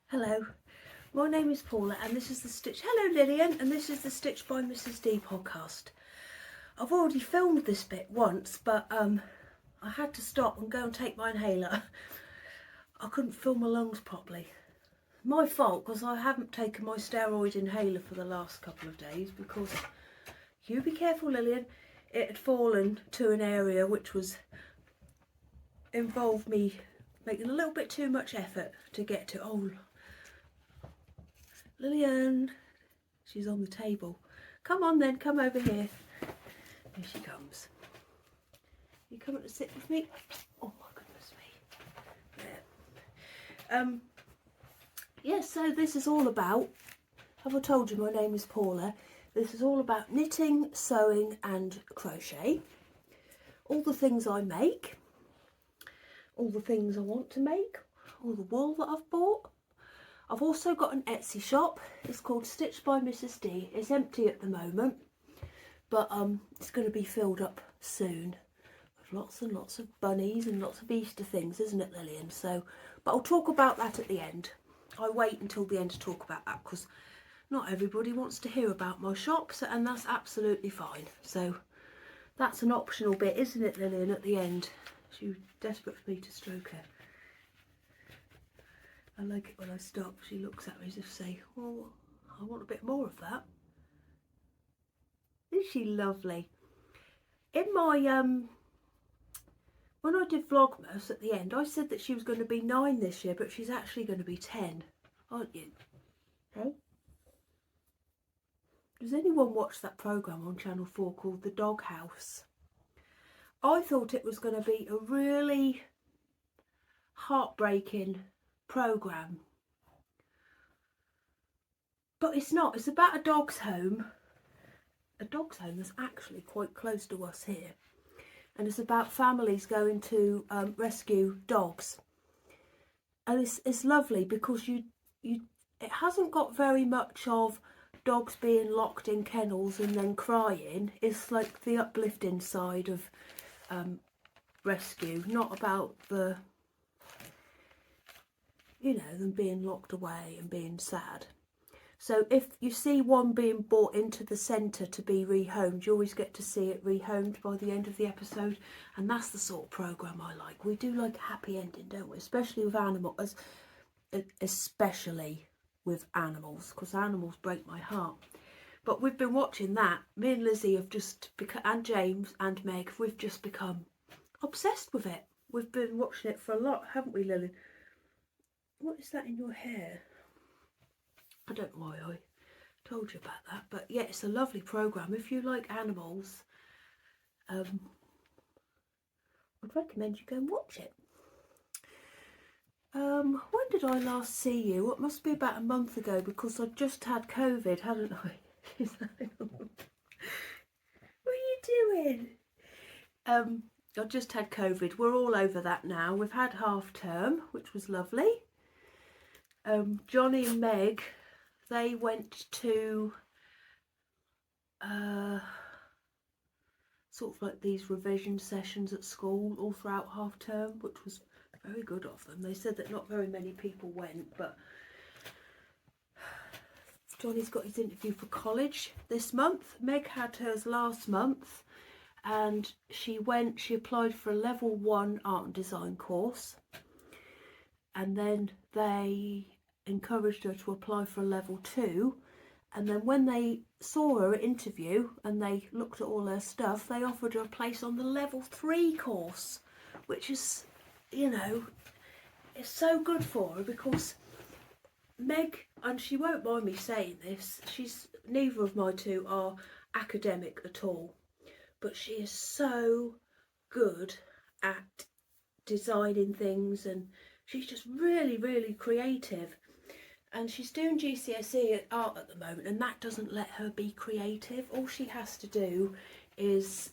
Hello, my name is Paula and this is the Stitch. Hello Lillian, and this is the Stitch by Mrs D podcast. I've already filmed this bit once, but I had to stop and go and take my inhaler. I couldn't fill my lungs properly. My fault, because I haven't taken my steroid inhaler for the last couple of days because, you be careful Lillian, it had fallen to an area which was involved me making a little bit too much effort to get to. Oh, Lillian, she's on the table. Come on then, come over here. Here she comes. You coming to sit with me? Oh my goodness me. There. Yes, so this is all about, have I told you my name is Paula? This is all about knitting, sewing and crochet. All the things I make, all the things I want to make, all the wool that I've bought. I've also got an Etsy shop. It's called Stitch by Mrs D. It's empty at the moment, but it's going to be filled up soon with lots and lots of bunnies and lots of Easter things, isn't it Lillian? So, but I'll talk about that at the end. I wait until the end to talk about that because not everybody wants to hear about my shops, and that's absolutely fine. So that's an optional bit, isn't it Lillian, at the end? She's desperate for me to stroke her. I like it when I stop, she looks at me as if to say, oh, I want a bit more of that. Isn't she lovely? In my, when I did Vlogmas at the end, I said that she was going to be 9 this year, but she's actually going to be 10, aren't you? Hey? Does anyone watch that programme on Channel 4 called The Dog House? I thought it was going to be a really heartbreaking programme, but it's not. It's about a dog's home that's actually quite close to us here, and it's about families going to rescue dogs, and it's lovely because it hasn't got very much of dogs being locked in kennels and then crying. It's like the uplifting side of rescue, not about the, you know, them being locked away and being sad. So if you see one being brought into the centre to be rehomed, you always get to see it rehomed by the end of the episode, and that's the sort of programme I like. We do like a happy ending, don't we? Especially with animals, especially with animals, because animals break my heart. But we've been watching that. Me and Lizzie have just become, and James and Meg, we've just become obsessed with it. We've been watching it for a lot, haven't we, Lily? What is that in your hair? I don't know why I told you about that, but yeah, it's a lovely programme. If you like animals, I'd recommend you go and watch it. When did I last see you? It must be about a month ago because I just had COVID, hadn't I? What are you doing? I just had COVID. We're all over that now. We've had half term, which was lovely. Johnny and Meg, they went to sort of like these revision sessions at school all throughout half term, which was very good of them. They said that not very many people went, but Johnny's got his interview for college this month. Meg had hers last month, and she applied for a level 1 art and design course, and then they encouraged her to apply for a level 2, and then when they saw her at interview and they looked at all her stuff, they offered her a place on the level 3 course, which is, you know, it's so good for her because Meg, and she won't mind me saying this, neither of my two are academic at all, but she is so good at designing things, and she's just really, really creative. And she's doing GCSE art at the moment, and that doesn't let her be creative. All she has to do is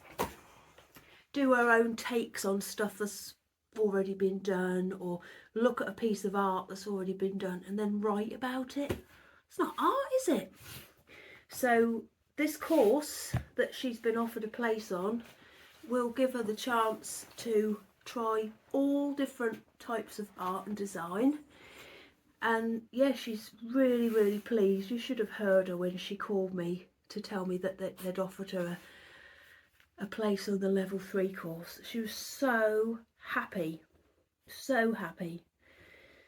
do her own takes on stuff that's already been done, or look at a piece of art that's already been done and then write about it. It's not art, is it? So this course that she's been offered a place on will give her the chance to try all different types of art and design, And yeah, she's really, really pleased. You should have heard her when she called me to tell me that they'd offered her a place on the level 3 course. She was so happy, so happy.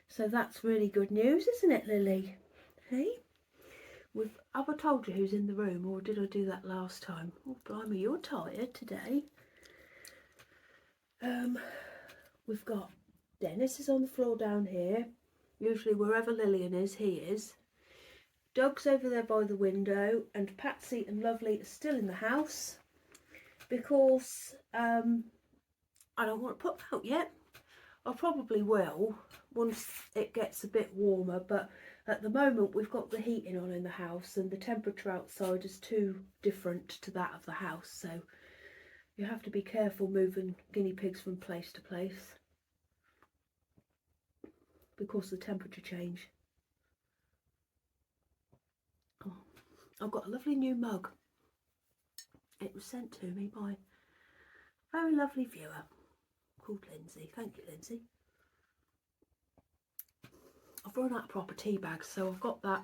So that's really good news, isn't it, Lily? Hey? Have I told you who's in the room, or did I do that last time? Oh, blimey, you're tired today. We've got Dennis is on the floor down here. Usually wherever Lillian is, he is. Doug's over there by the window, and Patsy and Lovely are still in the house because I don't want to put them out yet. I probably will once it gets a bit warmer, but at the moment we've got the heating on in the house and the temperature outside is too different to that of the house, so you have to be careful moving guinea pigs from place to place because of the temperature change. Oh, I've got a lovely new mug. It was sent to me by a very lovely viewer called Lindsay. Thank you, Lindsay. I've run out of proper tea bags, so I've got that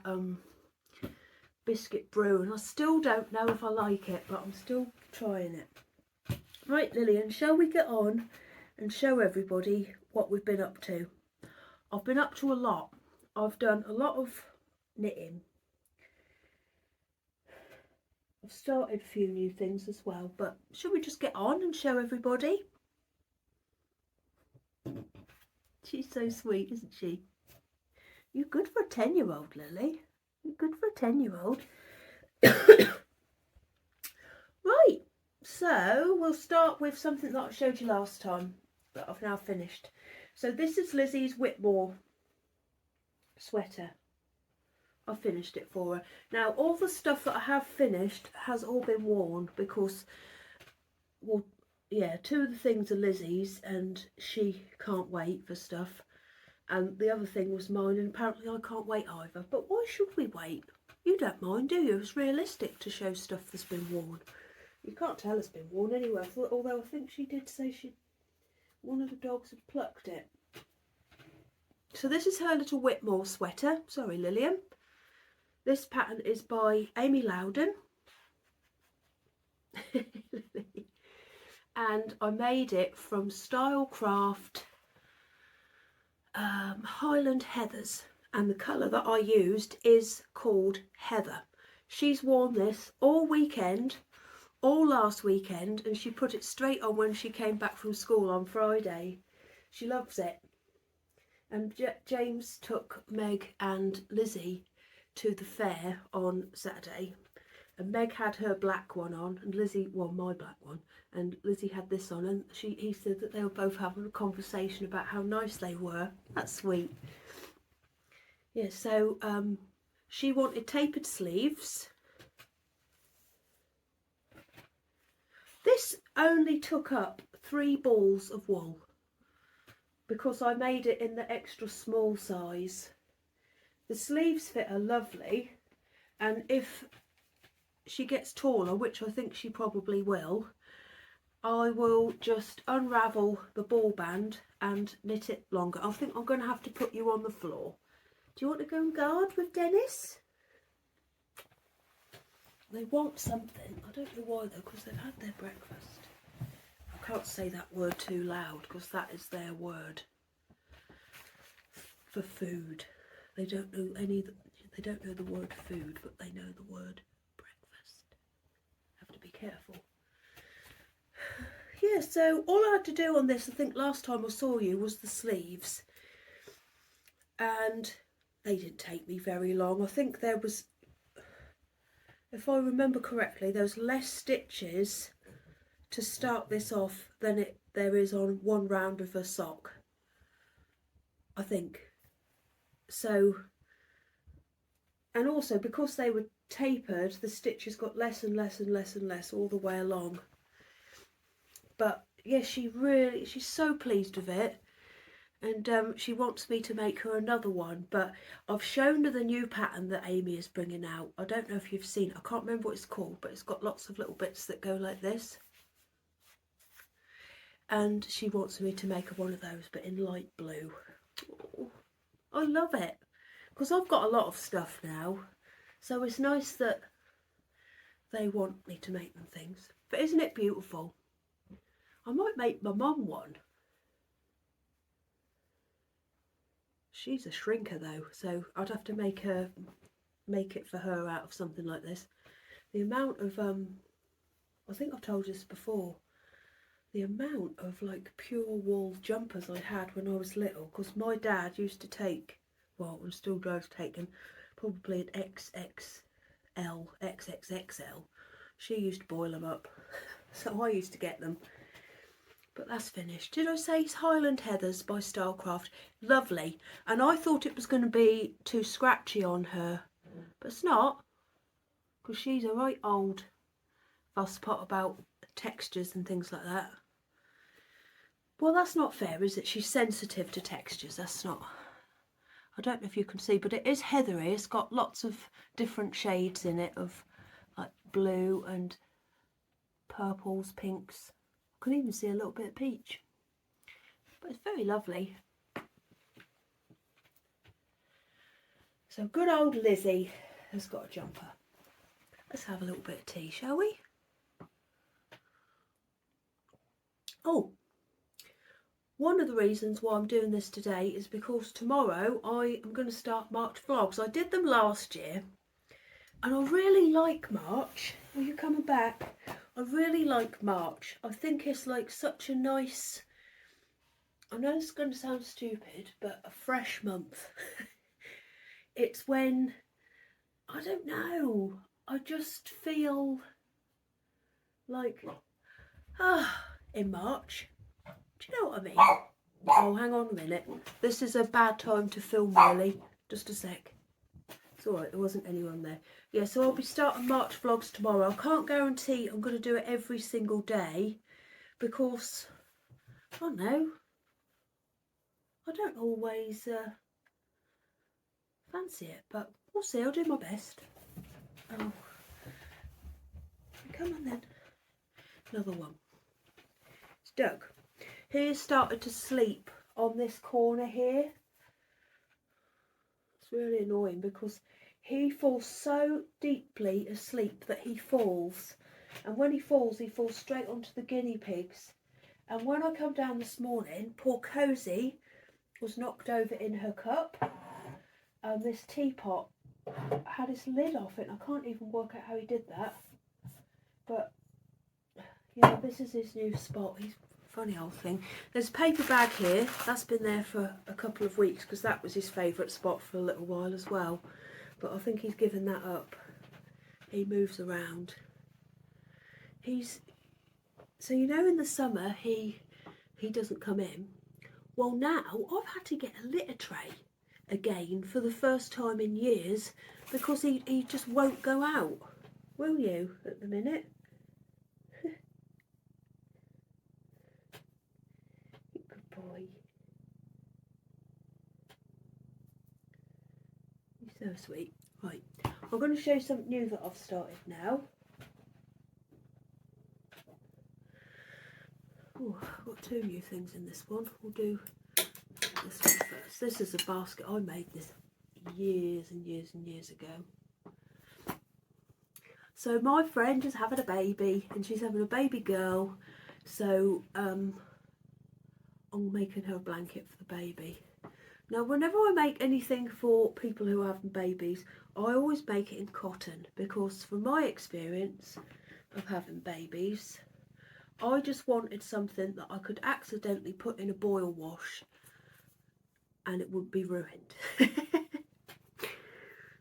biscuit brew, and I still don't know if I like it, but I'm still trying it. Right, Lillian, shall we get on and show everybody what we've been up to? I've been up to a lot. I've done a lot of knitting. I've started a few new things as well, but shall we just get on and show everybody? She's so sweet, isn't she? You're good for a 10-year-old, Lily. You're good for a 10-year-old. Right, so we'll start with something that I showed you last time that I've now finished. So this is Lizzie's Whitmore sweater. I finished it for her. Now all the stuff that I have finished has all been worn because, well, yeah, 2 of the things are Lizzie's and she can't wait for stuff. And the other thing was mine, and apparently I can't wait either. But why should we wait? You don't mind, do you? It's realistic to show stuff that's been worn. You can't tell it's been worn anywhere, although I think she did say one of the dogs had plucked it. So this is her little Whitmore sweater. Sorry, Lillian. This pattern is by Amy Loudon. And I made it from Stylecraft Highland Heathers, and the colour that I used is called Heather. She's worn this all weekend, all last weekend, and she put it straight on when she came back from school on Friday. She loves it. And James took Meg and Lizzie to the fair on Saturday, and Meg had her black one on and Lizzie, well, my black one, and Lizzie had this on, and he said that they were both having a conversation about how nice they were. That's sweet. Yeah, so she wanted tapered sleeves. This only took up 3 balls of wool because I made it in the extra small size. The sleeves fit are lovely, and if she gets taller, which I think she probably will, I will just unravel the ball band and knit it longer. I think I'm going to have to put you on the floor. Do you want to go and guard with Dennis? They want something. I don't know why though, because they've had their breakfast. I can't say that word too loud because that is their word for food. They don't know they don't know the word food, but they know the word breakfast. Have to be careful. Yeah, so all I had to do on this, I think last time I saw you, was the sleeves. And they didn't take me very long. I think there was, if I remember correctly, there was less stitches to start this off than there is on one round of a sock, I think. So, and also because they were tapered, the stitches got less and less and less and less all the way along. But yeah, she's so pleased with it, and she wants me to make her another one. But I've shown her the new pattern that Amy is bringing out. I don't know if you've seen it. I can't remember what it's called, but it's got lots of little bits that go like this. And she wants me to make her one of those, but in light blue. Oh, I love it. because I've got a lot of stuff now, so it's nice that they want me to make them things. But isn't it beautiful? I might make my mum one. She's a shrinker though, so I'd have to make it for her out of something like this. The amount of I think I've told you this before, the amount of like pure wool jumpers I had when I was little, because my dad used to take, well, and still does take them, probably an XXL, XXXL. She used to boil them up, so I used to get them. But that's finished. Did I say it's Highland Heathers by Stylecraft? Lovely. And I thought it was going to be too scratchy on her, but it's not, because she's a right old fusspot about textures and things like that. Well, that's not fair, is it? She's sensitive to textures. That's not, I don't know if you can see, but it is heathery. It's got lots of different shades in it of like blue and purples, pinks. I can even see a little bit of peach. But it's very lovely. So good old Lizzie has got a jumper. Let's have a little bit of tea, shall we? Oh, one of the reasons why I'm doing this today is because tomorrow I am going to start March vlogs. I did them last year and I really like March. Are you coming back? I really like March. I think it's like such a nice, I know it's going to sound stupid, but a fresh month. It's when, I don't know, I just feel like, in March. Do you know what I mean? Oh, hang on a minute. This is a bad time to film, really. Just a sec. It's alright, there wasn't anyone there. Yeah, so I'll be starting March vlogs tomorrow. I can't guarantee I'm going to do it every single day because, I don't know, I don't always fancy it, but we'll see. I'll do my best. Oh, come on then. Another one. It's Doug. He started to sleep on this corner here. It's really annoying because he falls so deeply asleep that he falls. And when he falls straight onto the guinea pigs. And when I come down this morning, poor Cozy was knocked over in her cup. And this teapot had its lid off it. I can't even work out how he did that. But, yeah, this is his new spot. He's funny old thing. There's a paper bag here. That's been there for a couple of weeks because that was his favourite spot for a little while as well. But I think he's given that up. He moves around. So you know in the summer he doesn't come in. Well, now I've had to get a litter tray again for the first time in years because he just won't go out. Will you at the minute? Boy, you're so sweet. Right, I'm going to show you something new that I've started now. Oh, I've got two new things in this one. We'll do this one first. This is a basket. I made this years and years and years ago. So my friend is having a baby and she's having a baby girl. So I'm making her a blanket for the baby. Now, whenever I make anything for people who are having babies, I always make it in cotton because from my experience of having babies, I just wanted something that I could accidentally put in a boil wash and it would be ruined.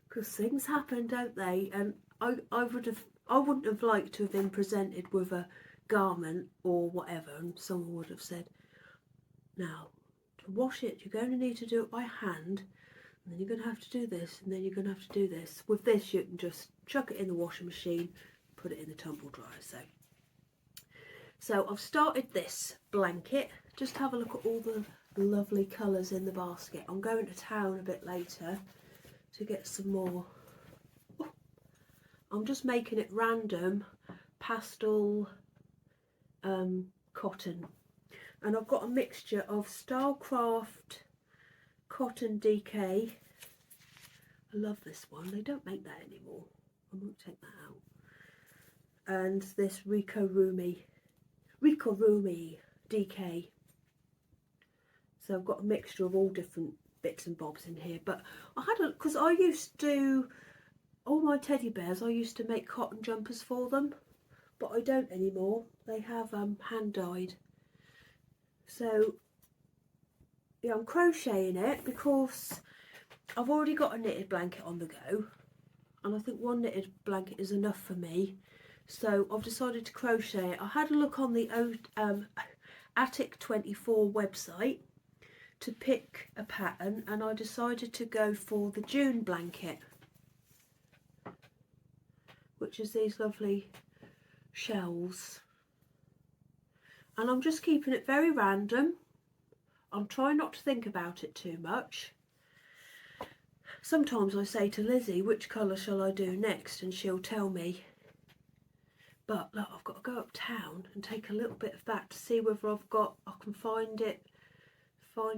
Because things happen, don't they? And I wouldn't have liked to have been presented with a garment or whatever and someone would have said, now, to wash it, you're going to need to do it by hand, and then you're going to have to do this, and then you're going to have to do this. With this, you can just chuck it in the washing machine, put it in the tumble dryer. So I've started this blanket. Just have a look at all the lovely colours in the basket. I'm going to town a bit later to get some more. Oh, I'm just making it random pastel cotton. And I've got a mixture of Stylecraft cotton DK I love this one. They don't make that anymore. I might take that out. And this Rico-Rumi DK. So I've got a mixture of all different bits and bobs in here. But I had a, because I used to, all my teddy bears, I used to make cotton jumpers for them. But I don't anymore. They have hand dyed. So yeah, I'm crocheting it because I've already got a knitted blanket on the go. And I think one knitted blanket is enough for me. So I've decided to crochet it. I had a look on the Attic 24 website to pick a pattern, and I decided to go for the June blanket, which is these lovely shells. And I'm just keeping it very random. I'm trying not to think about it too much. Sometimes I say to Lizzie, which colour shall I do next, and she'll tell me. But look, I've got to go uptown and take a little bit of that to see whether I can find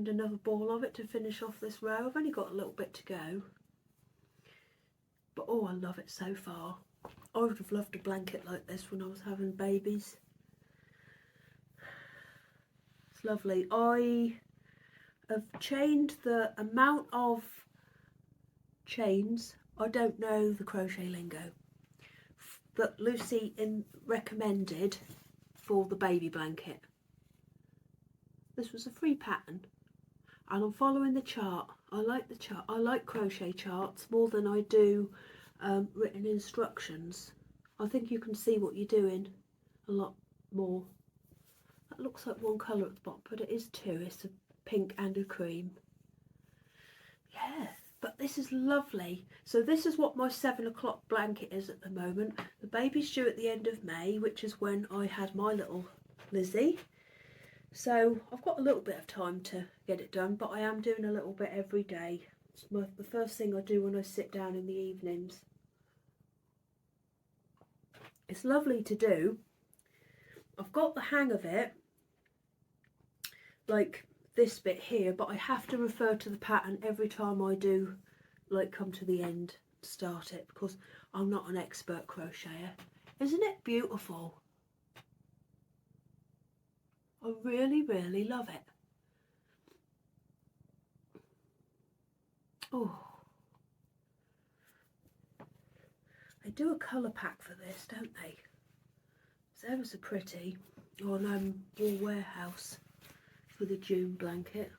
another ball of it to finish off this row. I've only got a little bit to go. But oh, I love it so far. I would have loved a blanket like this when I was having babies. It's lovely. I have chained the amount of chains, I don't know the crochet lingo, that Lucy recommended for the baby blanket. This was a free pattern and I'm following the chart. I like the chart. I like crochet charts more than I do written instructions. I think you can see what you're doing a lot more. That looks like one colour at the bottom, but it is two. It's a pink and a cream. Yeah, but this is lovely. So this is what my 7 o'clock blanket is at the moment. The baby's due at the end of May, which is when I had my little Lizzie. So I've got a little bit of time to get it done, but I am doing a little bit every day. It's the first thing I do when I sit down in the evenings. It's lovely to do. I've got the hang of it, like this bit here, but I have to refer to the pattern every time I do, like, come to the end, start it, because I'm not an expert crocheter. Isn't it beautiful? I really, really love it. Oh, they do a colour pack for this, don't they? It's ever so pretty. On Wool Warehouse for the June blanket.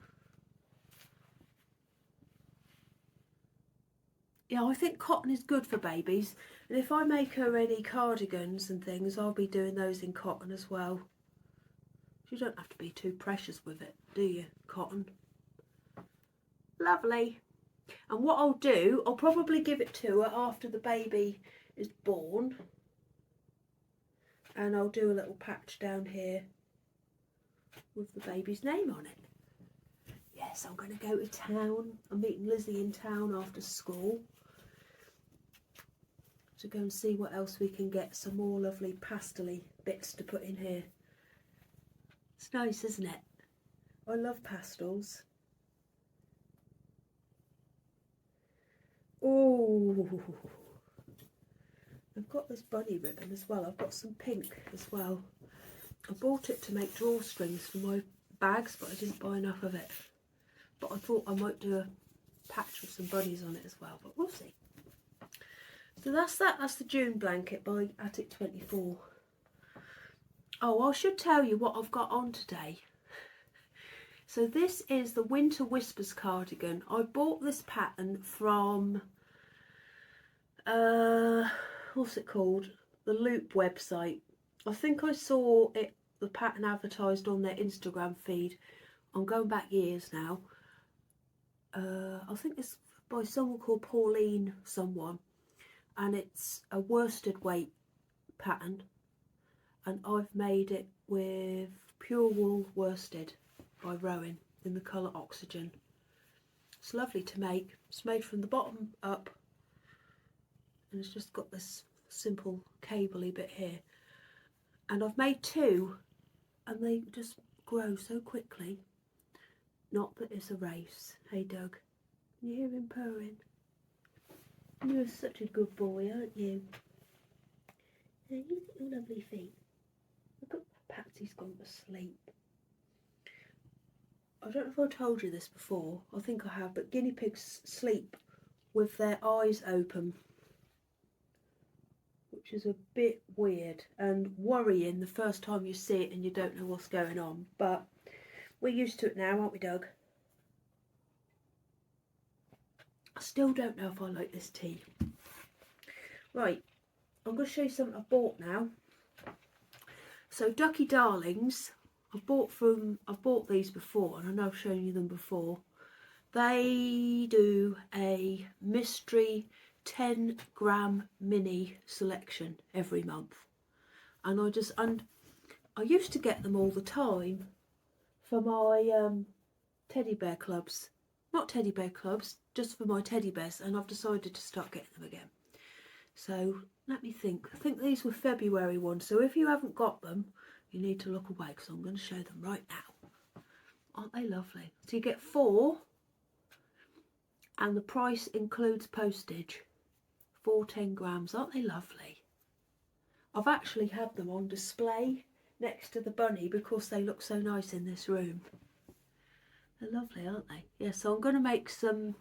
Yeah, I think cotton is good for babies, and if I make her any cardigans and things, I'll be doing those in cotton as well. You don't have to be too precious with it, do you, cotton? Lovely. And what I'll do, I'll probably give it to her after the baby is born, and I'll do a little patch down here with the baby's name on it. Yes, I'm going to go to town. I'm meeting Lizzie in town after school to go and see what else we can get, some more lovely pastel-y bits to put in here. It's nice, isn't it? I love pastels. Oh, I've got this bunny ribbon as well. I've got some pink as well. I bought it to make drawstrings for my bags, but I didn't buy enough of it. But I thought I might do a patch with some bunnies on it as well, but we'll see. So that's that. That's the June blanket by Attic 24. Oh, I should tell you what I've got on today. So this is the Winter Whispers cardigan. I bought this pattern from, what's it called? The Loop website. I think I saw the pattern advertised on their Instagram feed. I'm going back years now. I think it's by someone called Pauline someone. And it's a worsted weight pattern. And I've made it with pure wool worsted by Rowan in the colour Oxygen. It's lovely to make. It's made from the bottom up, and it's just got this simple cable-y bit here. And I've made two, and they just grow so quickly. Not that it's a race. Hey Doug, can you hear him purring? You're such a good boy, aren't you? Now, you look at your lovely feet. Look at Patsy's gone to sleep. I don't know if I told you this before. I think I have, but guinea pigs sleep with their eyes open, which is a bit weird and worrying the first time you see it and you don't know what's going on. But we're used to it now, aren't we, Doug? I still don't know if I like this tea. Right, I'm going to show you something I've bought now. So Ducky Darlings, I've bought these before, and I know I've shown you them before. They do a mystery 10-gram mini selection every month, and I used to get them all the time for my teddy bear clubs. Not teddy bear clubs, just for my teddy bears, and I've decided to start getting them again. So let me think. I think these were February ones, so if you haven't got them, you need to look away, because I'm going to show them right now. Aren't they lovely? So you get 4, and the price includes postage. 4 10 grams. Aren't they lovely? I've actually had them on display next to the bunny because they look so nice in this room. They're lovely, aren't they? Yeah, so I'm going to make some...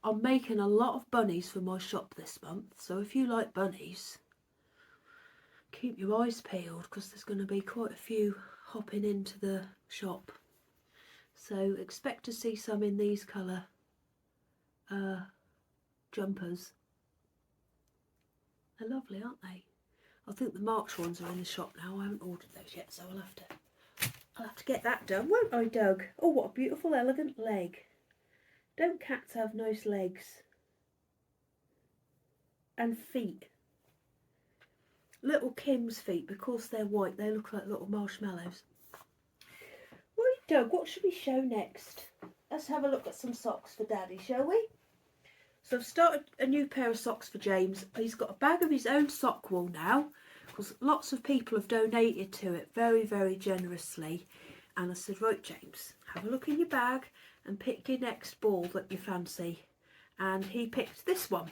I'm making a lot of bunnies for my shop this month, so if you like bunnies, keep your eyes peeled, because there's going to be quite a few hopping into the shop. So expect to see some in these colour jumpers. They're lovely, aren't they? I think the March ones are in the shop now. I haven't ordered those yet, so I'll have to get that done, won't I, Doug? Oh, what a beautiful, elegant leg. Don't cats have nice legs? And feet. Little Kim's feet, because they're white, they look like little marshmallows. Right, Doug, what should we show next? Let's have a look at some socks for Daddy, shall we? So I've started a new pair of socks for James. He's got a bag of his own sock wool now, because lots of people have donated to it very, very generously. And I said, right, James, have a look in your bag and pick your next ball that you fancy. And he picked this one,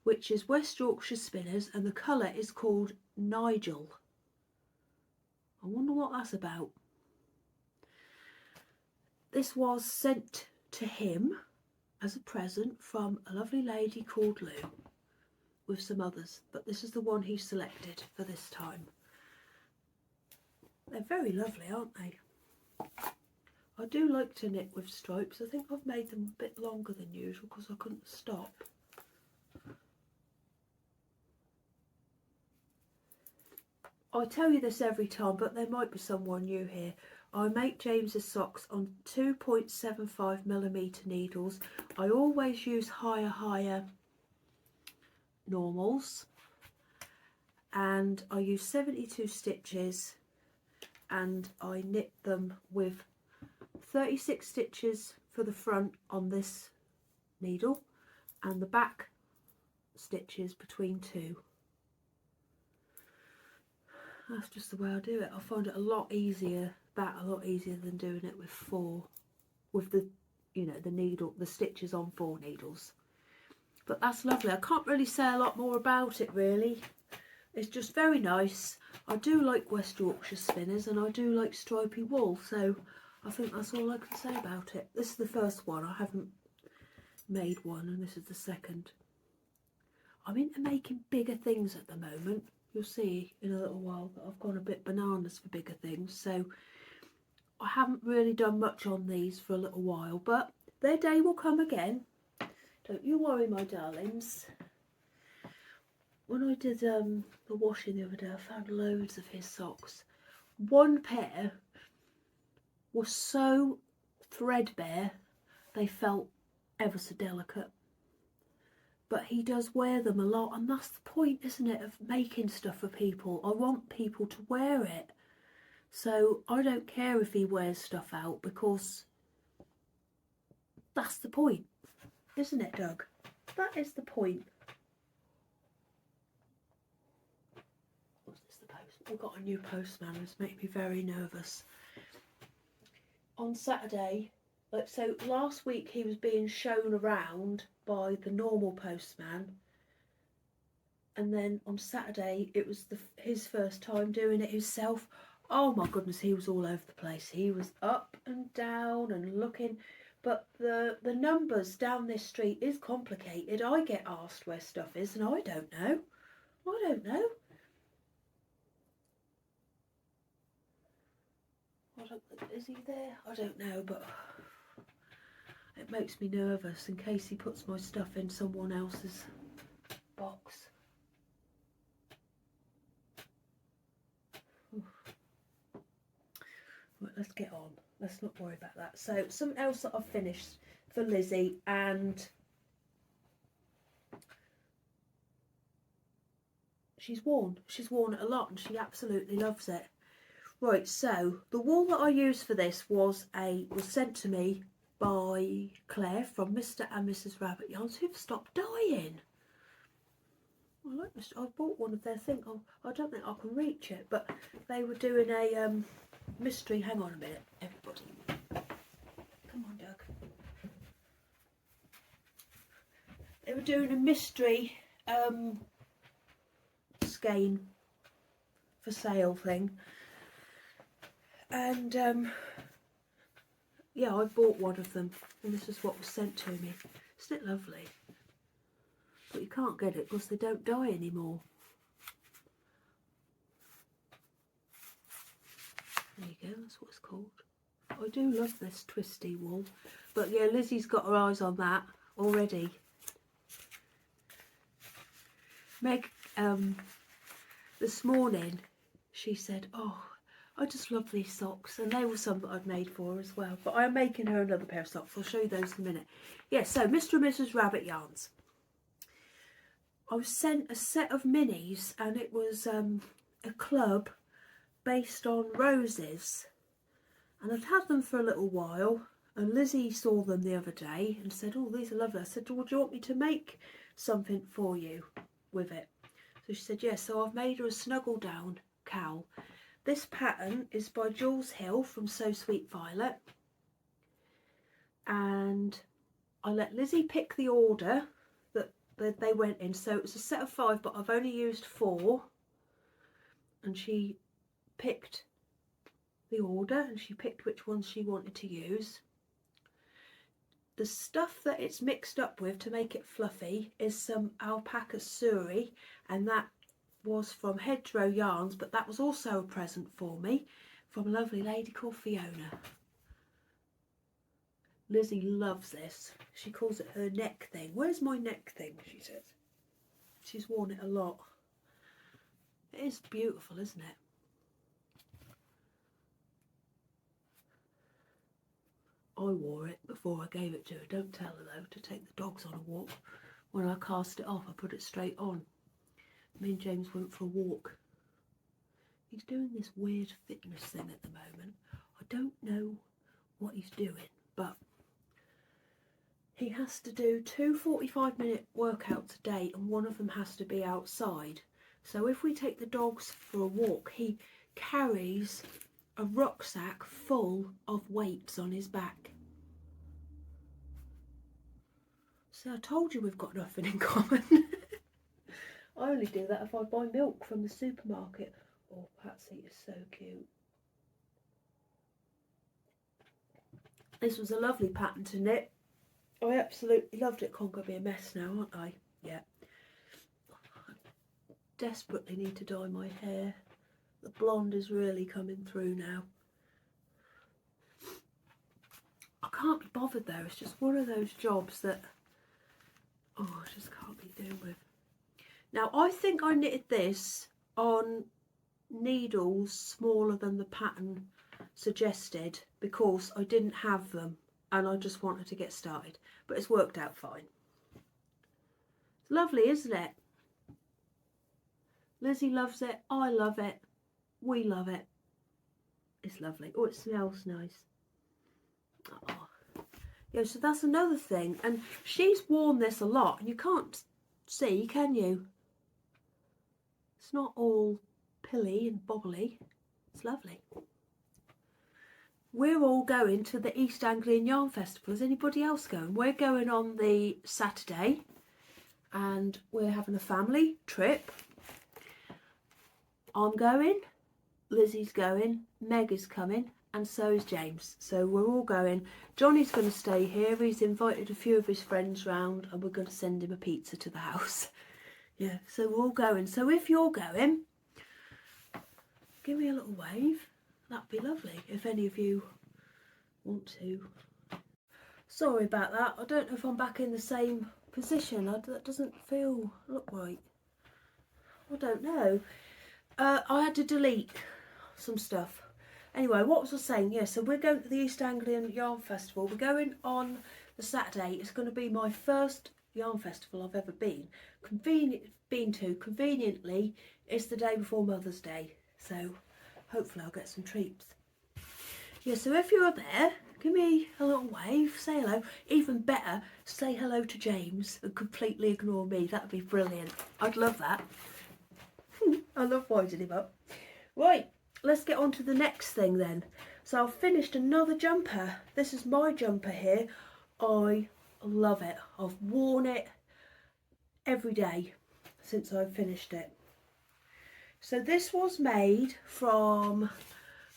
which is West Yorkshire Spinners, and the colour is called Nigel. I wonder what that's about. This was sent to him as a present from a lovely lady called Lou, with some others, but this is the one he selected for this time. They're very lovely, aren't they? I do like to knit with stripes. I think I've made them a bit longer than usual because I couldn't stop. I tell you this every time, but there might be someone new here. I make James's socks on 2.75mm needles. I always use higher normals, and I use 72 stitches, and I knit them with 36 stitches for the front on this needle, and the back stitches between 2. That's just the way I do it. I find it a lot easier than doing it with 4, with the, you know, the needle, the stitches on 4 needles. But that's lovely. I can't really say a lot more about it really. It's just very nice. I do like West Yorkshire Spinners, and I do like stripy wool, so I think that's all I can say about it. This is the first one. I haven't made one, and this is the second. I'm into making bigger things at the moment. You'll see in a little while that I've gone a bit bananas for bigger things, so I haven't really done much on these for a little while, but their day will come again. Don't you worry, my darlings. When I did the washing the other day, I found loads of his socks. One pair was so threadbare they felt ever so delicate. But he does wear them a lot, and that's the point, isn't it, of making stuff for people. I want people to wear it. So I don't care if he wears stuff out, because that's the point, isn't it, Doug? That is the point. What's this, the post? We've got a new postman, it's making me very nervous. On Saturday, so last week he was being shown around by the normal postman, and then on Saturday it was his first time doing it himself. Oh my goodness, he was all over the place. He was up and down and looking. But the numbers down this street is complicated. I get asked where stuff is and I don't know. I don't know. Is he there? I don't know, but it makes me nervous in case he puts my stuff in someone else's box. Right, let's get on. Let's not worry about that. So something else that I've finished for Lizzie, and she's worn it a lot and she absolutely loves it. Right, so the wool that I used for this was sent to me by Claire from Mr. and Mrs. Rabbit Yarns, who've stopped dying. I like this. I bought one of their things. Oh, I don't think I can reach it, but they were doing a mystery. Hang on a minute, everybody. Come on, Doug. They were doing a mystery skein for sale thing, and yeah, I bought one of them, and this is what was sent to me. Isn't it lovely? But you can't get it because they don't dye anymore. There you go, that's what it's called. I do love this twisty wool, but yeah, Lizzie's got her eyes on that already. Meg, this morning, she said, oh, I just love these socks, and they were some that I'd made for her as well, but I'm making her another pair of socks. I'll show you those in a minute. Yeah, so Mr. and Mrs. Rabbit Yarns. I was sent a set of minis, and it was a club based on roses, and I'd had them for a little while, and Lizzie saw them the other day and said, oh, these are lovely. I said, well, do you want me to make something for you with it? So she said yes. So I've made her a snuggle down cowl. This pattern is by Jules Hill from So Sweet Violet, and I let Lizzie pick the order that they went in. So it was a set of 5, but I've only used 4, and she picked the order and she picked which ones she wanted to use. The stuff that it's mixed up with to make it fluffy is some alpaca suri, and that was from Hedgerow Yarns, but that was also a present for me from a lovely lady called Fiona. Lizzie loves this. She calls it her neck thing. Where's my neck thing, she says. She's worn it a lot. It is beautiful, isn't it? I wore it before I gave it to her. Don't tell her though, to take the dogs on a walk. When I cast it off, I put it straight on. Me and James went for a walk. He's doing this weird fitness thing at the moment. I don't know what he's doing, but he has to do 2 45-minute workouts a day, and one of them has to be outside. So if we take the dogs for a walk, he carries a rucksack full of weights on his back. So I told you we've got nothing in common. I only do that if I buy milk from the supermarket. Oh, Patsy is so cute. This was a lovely pattern to knit. I absolutely loved it. Can't go be a mess now, aren't I? Yeah. I desperately need to dye my hair. The blonde is really coming through now. I can't be bothered though. It's just one of those jobs that, oh, I just can't be doing with. Now, I think I knitted this on needles smaller than the pattern suggested because I didn't have them and I just wanted to get started. But it's worked out fine. It's lovely, isn't it? Lizzie loves it. I love it. We love it. It's lovely. Oh, it smells nice. Oh. Yeah, so that's another thing. And she's worn this a lot. And you can't see, can you? It's not all pilly and bobbly. It's lovely. we're all going to the East Anglian Yarn Festival. Is anybody else going? We're going on the Saturday and we're having a family trip. I'm going, Lizzie's going, Meg is coming, and so is James. So we're all going. Johnny's going to stay here. He's invited a few of his friends round and we're going to send him a pizza to the house. Yeah, so we're all going. So if you're going, give me a little wave. That'd be lovely if any of you want to. Sorry about that. I don't know if I'm back in the same position. That doesn't look right. I don't know. I had to delete some stuff. Anyway, what was I saying? Yeah, so we're going to the East Anglian Yarn Festival. We're going on the Saturday. It's going to be my first yarn festival I've ever been. Conveniently, it's the day before Mother's Day. So hopefully I'll get some treats. Yeah, so if you're there, give me a little wave, say hello. Even better, say hello to James and completely ignore me. That'd be brilliant. I'd love that. I love winding him up. Right, let's get on to the next thing then. So I've finished another jumper. This is my jumper here. I love it. I've worn it every day since I've finished it. So this was made from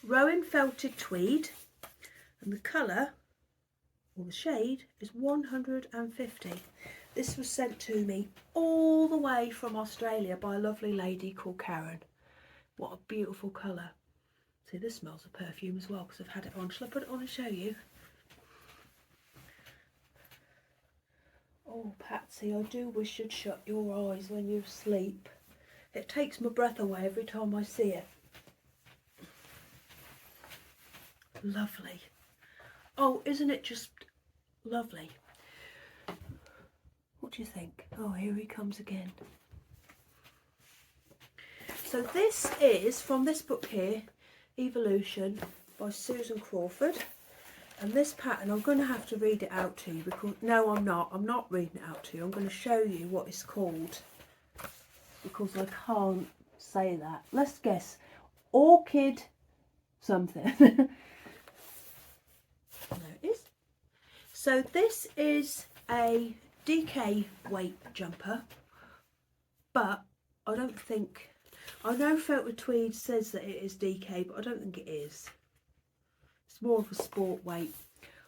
Rowan Felted Tweed, and the colour, or the shade, is 150. This was sent to me all the way from Australia by a lovely lady called Karen. What a beautiful colour. See, this smells of perfume as well because I've had it on. Shall I put it on and show you? Oh, Patsy, I do wish you'd shut your eyes when you sleep. It takes my breath away every time I see it. Lovely. Oh, isn't it just lovely? What do you think? Oh, here he comes again. So this is from this book here, Evolution by Susan Crawford. And this pattern, I'm going to have to read it out to you because, no, I'm not reading it out to you. I'm going to show you what it's called because I can't say that. Let's guess. Orchid something. There it is. So this is a DK weight jumper, but I don't think, I know Felted Tweed says that it is DK, but I don't think it is. It's more of a sport weight.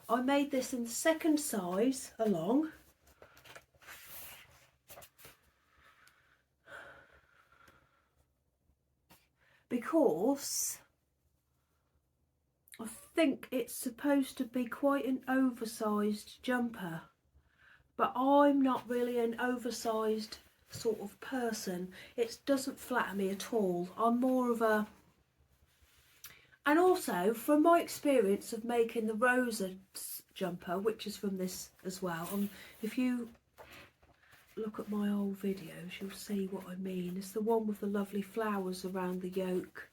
I made this in the second size along. Because I think it's supposed to be quite an oversized jumper, but I'm not really an oversized sort of person. It doesn't flatter me at all. I'm more of a, and also from my experience of making the Rosa jumper, which is from this as well, if you look at my old videos you'll see what I mean. It's the one with the lovely flowers around the yoke.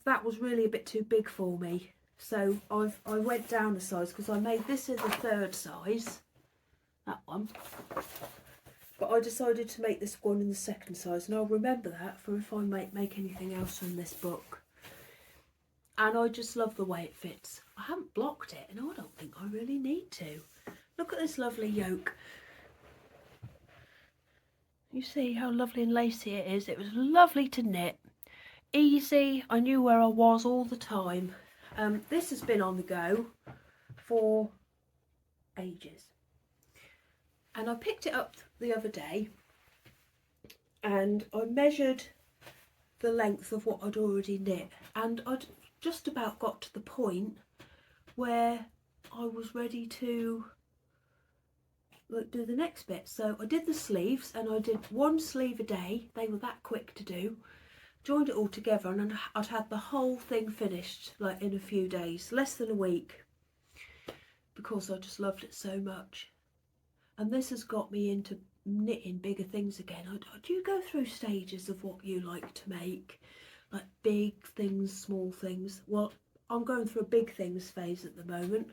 That was really a bit too big for me, so I went down a size because I made this in the third size, that one, but I decided to make this one in the second size, and I'll remember that for if I make anything else from this book. And I just love the way it fits. I haven't blocked it and I don't think I really need to. Look at this lovely yoke. You see how lovely and lacy it is. It was lovely to knit. Easy. I knew where I was all the time. This has been on the go for ages. And I picked it up the other day and I measured the length of what I'd already knit, and I'd just about got to the point where I was ready to do the next bit. So I did the sleeves, and I did one sleeve a day. They were that quick to do. Joined it all together and I'd had the whole thing finished like in a few days, less than a week, because I just loved it so much. And this has got me into knitting bigger things again. Do you go through stages of what you like to make? Like big things, small things? Well, I'm going through a big things phase at the moment.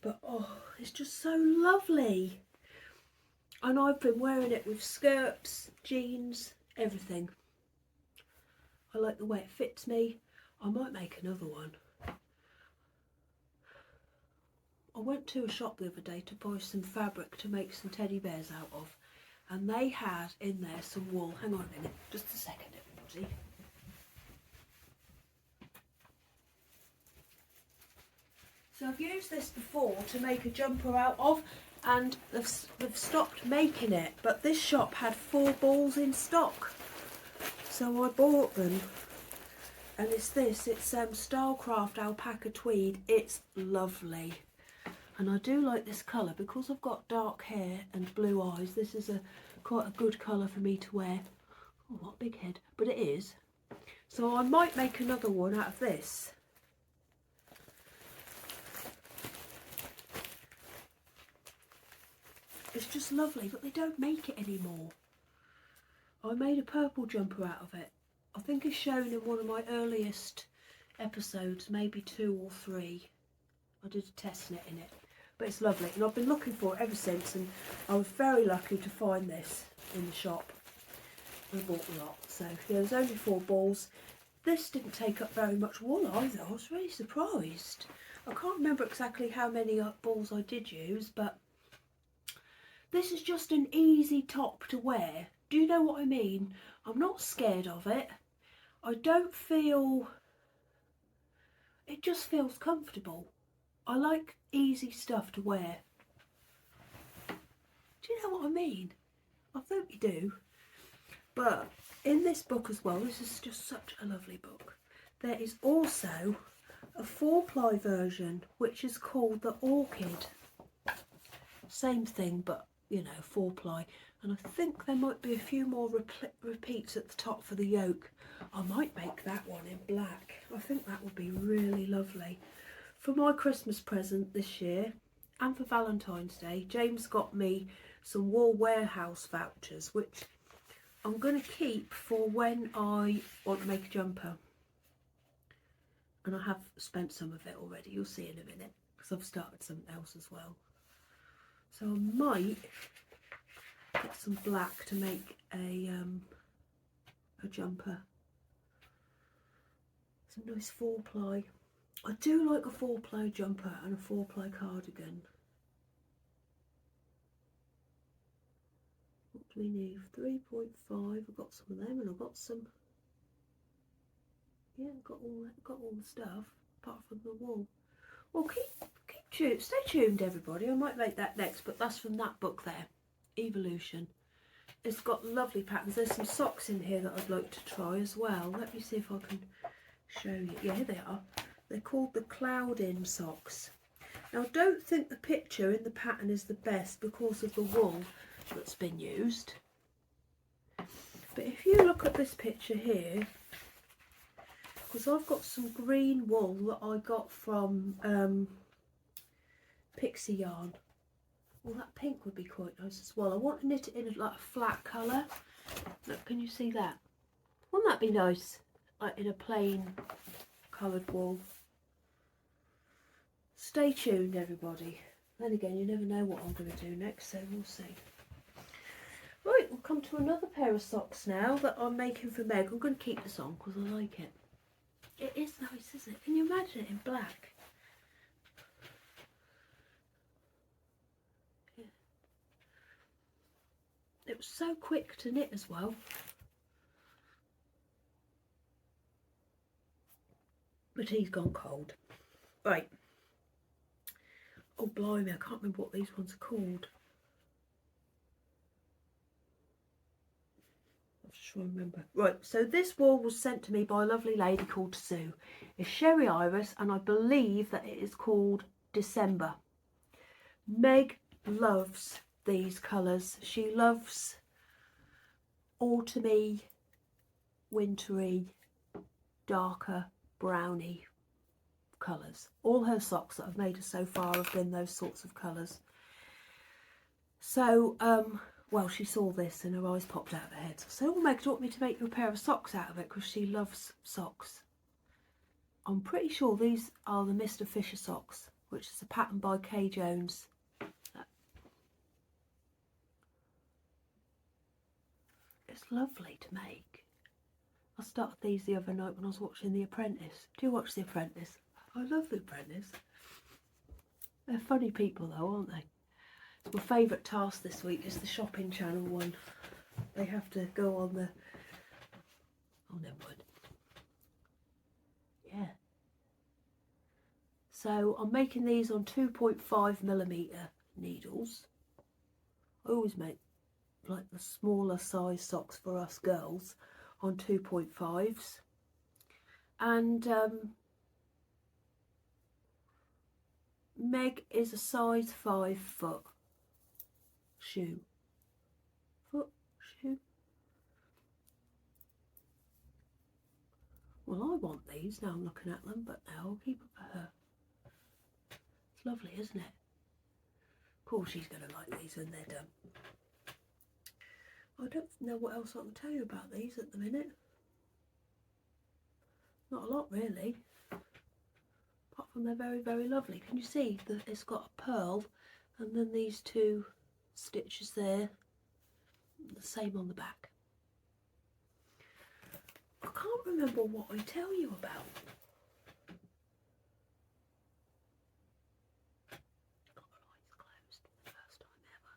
But oh, it's just so lovely. And I've been wearing it with skirts, jeans, everything. I like the way it fits me. I might make another one. I went to a shop the other day to buy some fabric to make some teddy bears out of, and they had in there some wool. Hang on a minute, just a second everybody. So I've used this before to make a jumper out of, and they've stopped making it, but this shop had 4 balls in stock, so I bought them. And it's Stylecraft alpaca tweed. It's lovely, and I do like this colour because I've got dark hair and blue eyes. This is quite a good colour for me to wear. Oh, what a big head, but it is. So I might make another one out of this. It's just lovely, but they don't make it anymore. I made a purple jumper out of it. I think it's shown in one of my earliest episodes, maybe 2 or 3. I did a test knit in it, but it's lovely, and I've been looking for it ever since, and I was very lucky to find this in the shop. I bought a lot, so yeah, there's only 4 balls. This didn't take up very much wool either. I was really surprised. I can't remember exactly how many balls I did use, but this is just an easy top to wear. Do you know what I mean? I'm not scared of it. I don't feel... It just feels comfortable. I like easy stuff to wear. Do you know what I mean? I think you do. But in this book as well, this is just such a lovely book, there is also a 4-ply version which is called the Orchid. Same thing, but you know, 4-ply. And I think there might be a few more repeats at the top for the yoke. I might make that one in black. I think that would be really lovely. For my Christmas present this year, and for Valentine's Day, James got me some wool warehouse vouchers, which I'm going to keep for when I want to make a jumper. And I have spent some of it already, you'll see in a minute, because I've started something else as well. So I might get some black to make a jumper. Some nice 4-ply. I do like a 4-ply jumper and a 4-ply cardigan. What do we need? 3.5. I've got some of them, and I've got some. Yeah, I've got all the stuff apart from the wool. Well, stay tuned, everybody. I might make that next, but that's from that book there, Evolution. It's got lovely patterns. There's some socks in here that I'd like to try as well. Let me see if I can show you. Yeah, here they are. They're called the Cloud-In socks. Now, I don't think the picture in the pattern is the best because of the wool that's been used. But if you look at this picture here, because I've got some green wool that I got from Pixie Yarn. Well, that pink would be quite nice as well. I want to knit it in like a flat colour. Look, can you see that? Wouldn't that be nice? Like in a plain coloured wool. Stay tuned, everybody. Then again, you never know what I'm going to do next, so we'll see. Right, we'll come to another pair of socks now that I'm making for Meg. I'm going to keep this on because I like it. It is nice, isn't it? Can you imagine it in black? Yeah. It was so quick to knit as well. But he's gone cold. Right. Oh, blimey, I can't remember what these ones are called. I'll just try and remember. Right, so this wool was sent to me by a lovely lady called Sue. It's Sherry Iris, and I believe that it is called December. Meg loves these colours. She loves autumny, wintry, darker, browny colours. All her socks that I've made her so far have been those sorts of colours. So, well, she saw this and her eyes popped out of her head. So, oh, Meg, do you want me to make you a pair of socks out of it? Because she loves socks. I'm pretty sure these are the Mr. Fisher socks, which is a pattern by Kay Jones. It's lovely to make. I started these the other night when I was watching The Apprentice. Do you watch The Apprentice? I love The Apprentice. They're funny people though, aren't they? It's my favourite task this week is the shopping channel one. They have to go on the... Oh, never mind. Yeah. So I'm making these on 2.5mm needles. I always make like the smaller size socks for us girls on 2.5s. And Meg is a size 5 foot shoe. Shoe. Well, I want these now I'm looking at them, but no, I'll keep it for her. It's lovely, isn't it? Of course she's going to like these when they're done. I don't know what else I can tell you about these at the minute. Not a lot really. Apart from they're very, very lovely. Can you see that it's got a pearl and then these two stitches there. The same on the back. I can't remember what I tell you about. Got my eyes closed for the first time ever.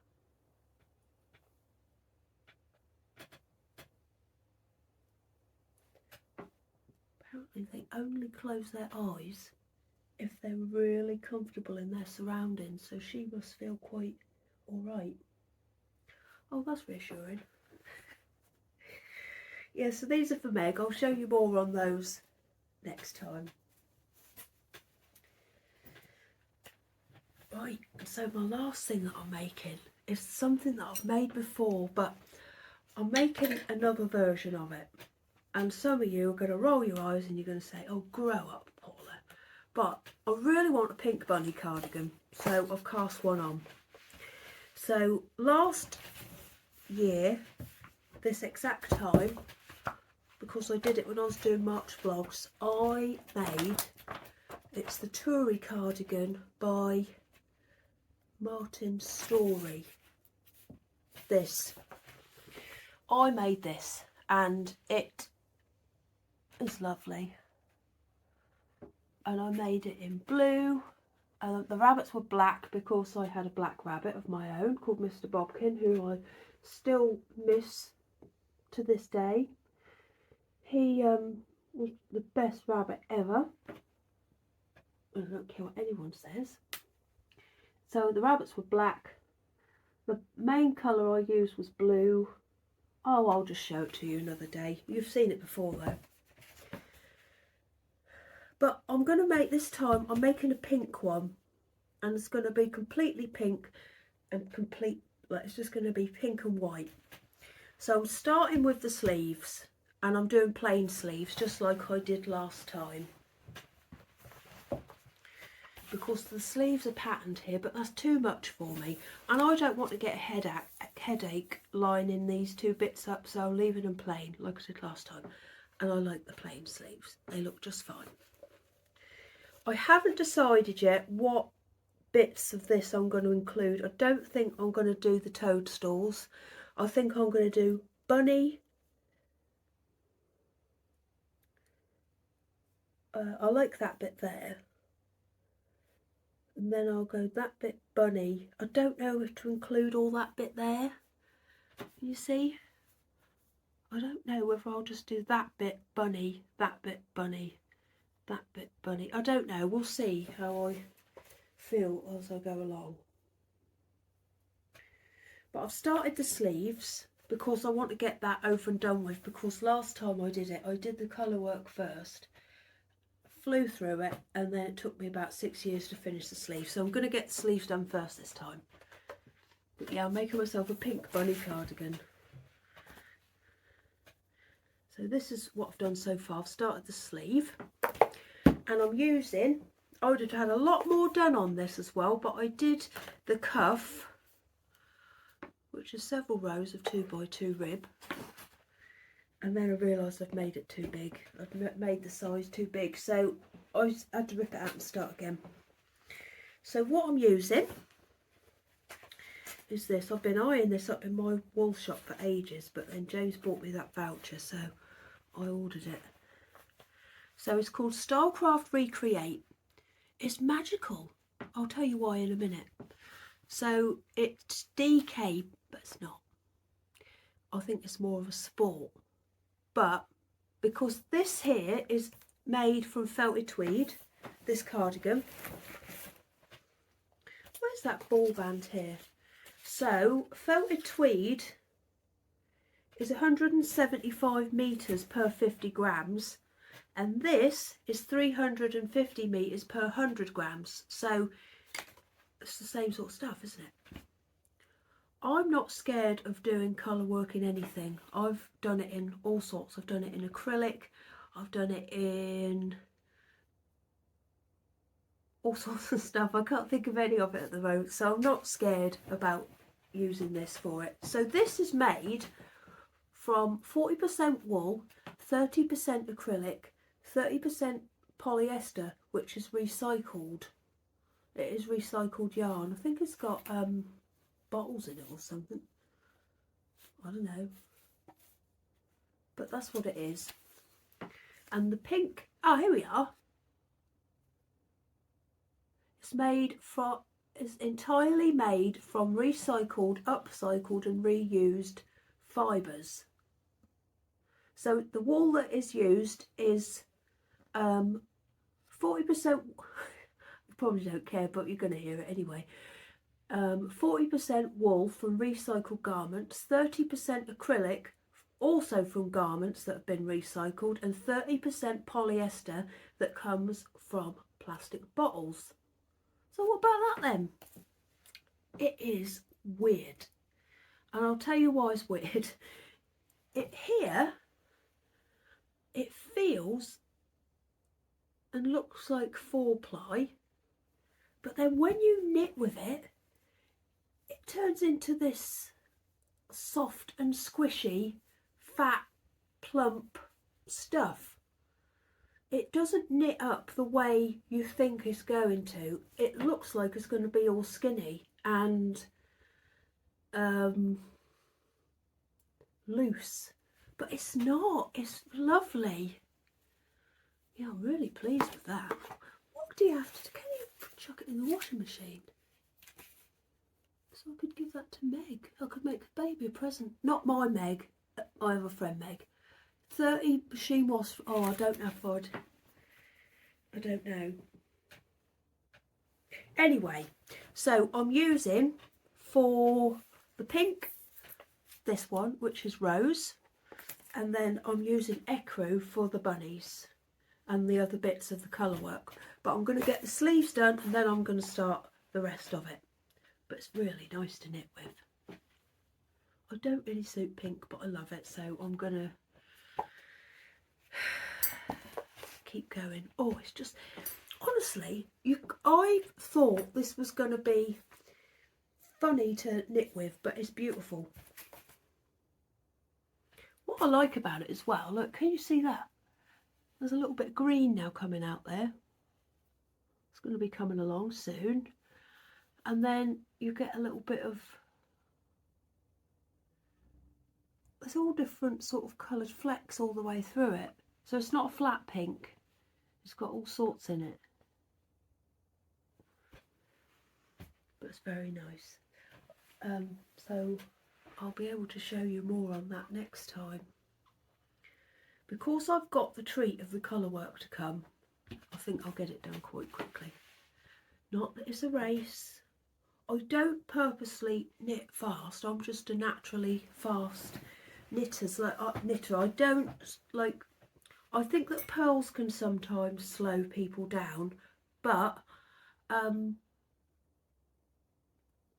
Apparently they only close their eyes if they're really comfortable in their surroundings, so she must feel quite alright. Oh, that's reassuring. Yeah, so these are for Meg. I'll show you more on those next time. Right, so my last thing that I'm making is something that I've made before, but I'm making another version of it. And some of you are going to roll your eyes and you're going to say, oh, grow up, Paula. But I really want a pink bunny cardigan, so I've cast one on. So last year, this exact time, because I did it when I was doing March vlogs, I made, it's the Tory cardigan by Martin Story. This. I made this and it is lovely. And I made it in blue. The rabbits were black because I had a black rabbit of my own called Mr. Bobkin, who I still miss to this day. He was the best rabbit ever. I don't care what anyone says. So the rabbits were black. The main colour I used was blue. Oh, I'll just show it to you another day. You've seen it before though. But I'm going to make, this time I'm making a pink one. And it's going to be completely pink and like it's just going to be pink and white. So I'm starting with the sleeves. And I'm doing plain sleeves just like I did last time. Because the sleeves are patterned here, but that's too much for me. And I don't want to get a headache lining these two bits up, so I'm leaving them plain like I did last time. And I like the plain sleeves. They look just fine. I haven't decided yet what bits of this I'm going to include. I don't think I'm going to do the toadstools. I think I'm going to do bunny. I like that bit there. And then I'll go that bit bunny. I don't know if to include all that bit there. You see? I don't know whether I'll just do that bit bunny, that bit bunny, that bit bunny. I don't know. We'll see how I feel as I go along. But I've started the sleeves because I want to get that over and done with, because last time I did it, I did the colour work first. Flew through it, and then it took me about 6 years to finish the sleeve, so I'm going to get the sleeves done first this time. But yeah, I'm making myself a pink bunny cardigan. So this is what I've done so far. I've started the sleeve and I'm using, I would have had a lot more done on this as well, but I did the cuff, which is several rows of 2x2 rib. And then I realised I've made it too big. I've made the size too big, so I had to rip it out and start again. So what I'm using is this. I've been eyeing this up in my wool shop for ages, but then James bought me that voucher, so I ordered it. So it's called Stylecraft Recreate. It's magical. I'll tell you why in a minute. So it's DK, but it's not. I think it's more of a sport. But because this here is made from felted tweed, this cardigan. Where's that ball band here? So felted tweed is 175 metres per 50 grams. And this is 350 metres per 100 grams. So it's the same sort of stuff, isn't it? I'm not scared of doing colour work in anything. I've done it in all sorts. I've done it in acrylic. I've done it in all sorts of stuff. I can't think of any of it at the moment. So I'm not scared about using this for it. So this is made from 40% wool, 30% acrylic, 30% polyester, which is recycled. It is recycled yarn. I think it's got bottles in it or something. I don't know. But that's what it is. And the pink, oh, here we are. It's entirely made from recycled, upcycled and reused fibres. So the wool that is used is 40%, you probably don't care, but you're going to hear it anyway. 40% wool from recycled garments, 30% acrylic, also from garments that have been recycled, and 30% polyester that comes from plastic bottles. So what about that then? It is weird. And I'll tell you why it's weird. It feels and looks like 4-ply, but then when you knit with it, it turns into this soft and squishy, fat, plump stuff. It doesn't knit up the way you think it's going to. It looks like it's going to be all skinny and loose, but it's not. It's lovely. Yeah, I'm really pleased with that. What do you have to do? Can you chuck it in the washing machine? So I could give that to Meg. I could make the baby a present. Not my Meg, my other friend Meg. 30 machine wash. Oh, I don't know if I don't know. Anyway, so I'm using for the pink this one, which is rose, and then I'm using ecru for the bunnies and the other bits of the colour work. But I'm going to get the sleeves done and then I'm going to start the rest of it. But it's really nice to knit with. I don't really suit pink, but I love it, so I'm going to keep going. Oh, it's just, honestly, I thought this was going to be funny to knit with, but it's beautiful. What I like about it as well, look, can you see that? There's a little bit of green now coming out there. It's going to be coming along soon. And then you get a little bit of, there's all different sort of coloured flecks all the way through it. So it's not a flat pink. It's got all sorts in it. But it's very nice. So I'll be able to show you more on that next time. Because I've got the treat of the colour work to come, I think I'll get it done quite quickly. Not that it's a race. I don't purposely knit fast. I'm just a naturally fast knitter. I don't like. I think that pearls can sometimes slow people down, but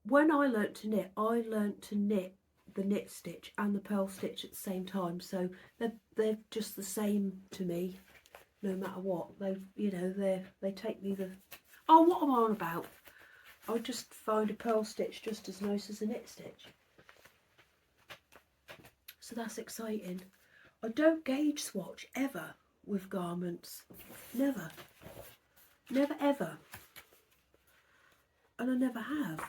when I learnt to knit, I learnt to knit the knit stitch and the purl stitch at the same time. So they're just the same to me, no matter what. They take me the. Oh, what am I on about? I just find a purl stitch just as nice as a knit stitch. So that's exciting. I don't gauge swatch ever with garments. Never. Never ever. And I never have.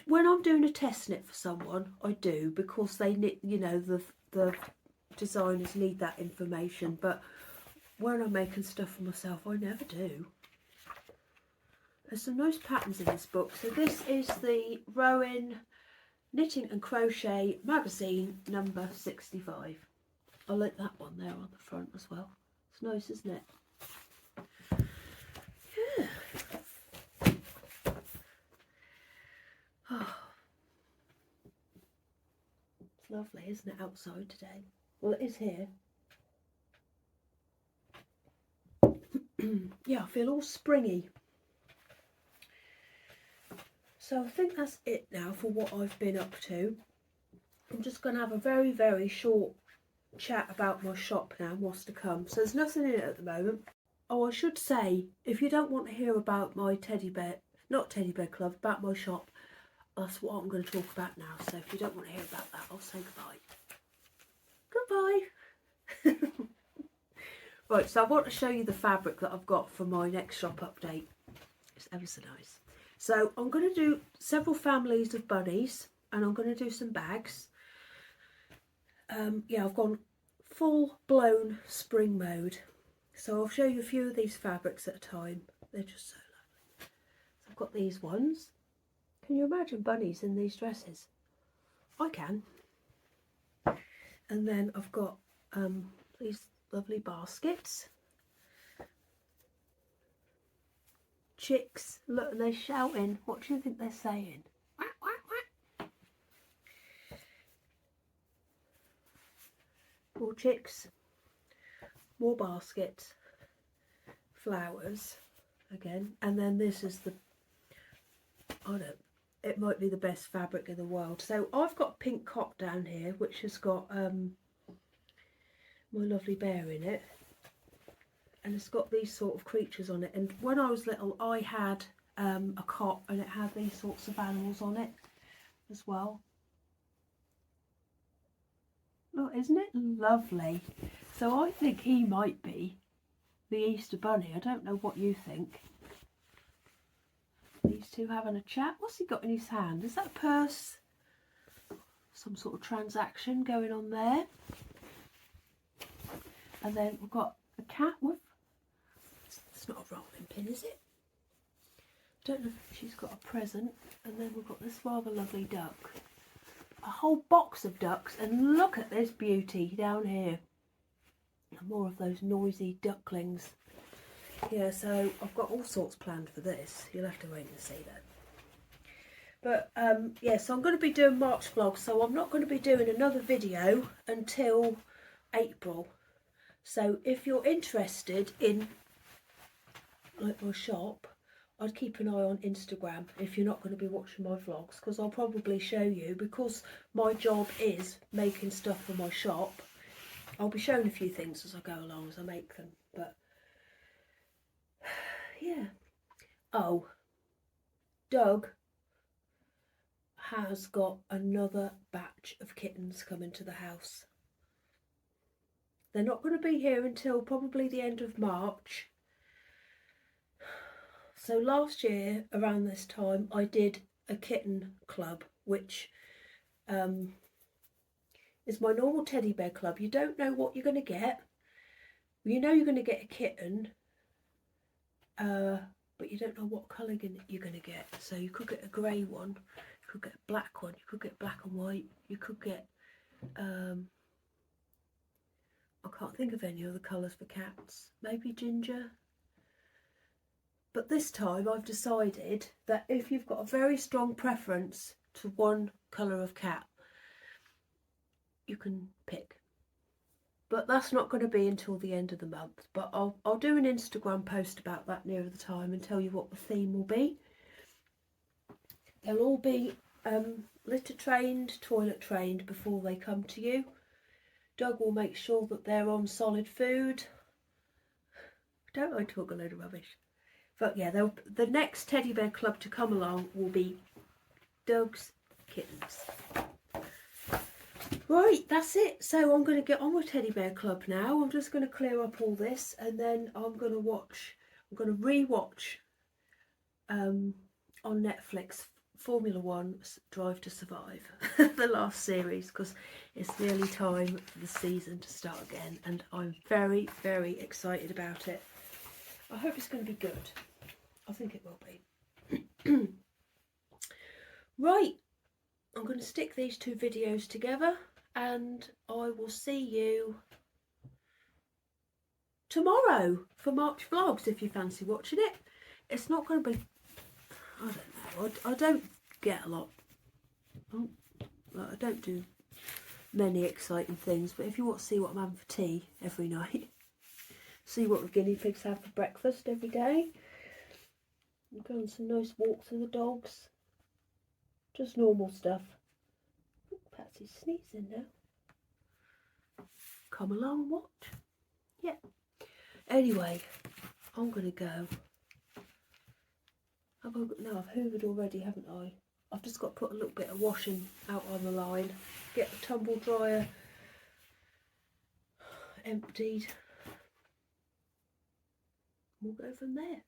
When I'm doing a test knit for someone, I do, because they knit, the designers need that information, but when I'm making stuff for myself, I never do. There's some nice patterns in this book. So this is the Rowan Knitting and Crochet magazine number 65. I like that one there on the front as well. It's nice, isn't it? Yeah. Oh. It's lovely, isn't it, outside today? Well, it is here. Yeah, I feel all springy. So I think that's it now for what I've been up to. I'm just going to have a very, very short chat about my shop now and what's to come. So there's nothing in it at the moment. Oh, I should say, if you don't want to hear about my teddy bear, not teddy bear club, about my shop, that's what I'm going to talk about now. So if you don't want to hear about that, I'll say goodbye. Goodbye. Right, so I want to show you the fabric that I've got for my next shop update. It's ever so nice. So I'm going to do several families of bunnies, and I'm going to do some bags. Yeah, I've gone full blown spring mode. So I'll show you a few of these fabrics at a time. They're just so lovely. So I've got these ones. Can you imagine bunnies in these dresses? I can. And then I've got these lovely baskets. Chicks, look, they're shouting. What do you think they're saying? Quack, quack, quack. More chicks, more baskets, flowers again, and then this is the, I don't know, it might be the best fabric in the world. So I've got pink cot down here, which has got my lovely bear in it, and it's got these sort of creatures on it. And when I was little, I had a cot, and it had these sorts of animals on it as well. Look, isn't it lovely? So I think he might be the Easter Bunny. I don't know what you think. These two having a chat. What's he got in his hand? Is that a purse? Some sort of transaction going on there. And then we've got a cat with, it's not a rolling pin, is it? Don't know if she's got a present. And then we've got this rather lovely duck. A whole box of ducks, and look at this beauty down here. And more of those noisy ducklings. Yeah, so I've got all sorts planned for this. You'll have to wait and see that. But yeah, so I'm going to be doing March vlogs, so I'm not going to be doing another video until April. So if you're interested in like my shop, I'd keep an eye on Instagram if you're not going to be watching my vlogs, because I'll probably show you, because my job is making stuff for my shop. I'll be showing a few things as I go along, as I make them. But yeah. Oh, Doug has got another batch of kittens coming to the house. They're not going to be here until probably the end of March. So last year, around this time, I did a kitten club, which is my normal teddy bear club. You don't know what you're going to get. You know you're going to get a kitten, but you don't know what colour you're going to get. So you could get a grey one, you could get a black one, you could get black and white, you could get, I can't think of any other colours for cats, maybe ginger. But this time I've decided that if you've got a very strong preference to one colour of cat, you can pick. But that's not going to be until the end of the month. But I'll do an Instagram post about that nearer the time and tell you what the theme will be. They'll all be litter trained, toilet trained before they come to you. Doug will make sure that they're on solid food. Don't I talk a load of rubbish? But yeah, the next teddy bear club to come along will be Doug's kittens. Right, that's it. So I'm going to get on with teddy bear club now. I'm just going to clear up all this, and then I'm going to re-watch on Netflix Formula One Drive to Survive, the last series, because it's nearly time for the season to start again, and I'm very, very excited about it. I hope it's going to be good. I think it will be. Right, I'm going to stick these two videos together, and I will see you tomorrow for March vlogs if you fancy watching it. It's not going to be, I don't know, I don't get a lot, I don't do many exciting things, but if you want to see what I'm having for tea every night, see what the guinea pigs have for breakfast every day, and go on some nice walks with the dogs, just normal stuff. Ooh, Patsy's sneezing now. Come along and watch. Yeah. Anyway, I'm going to go. I've hoovered already, haven't I? I've just got to put a little bit of washing out on the line, get the tumble dryer emptied. We'll go from there.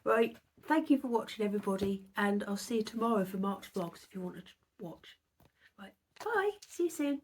Right, thank you for watching, everybody, and I'll see you tomorrow for March vlogs if you want to watch. Right, bye, see you soon.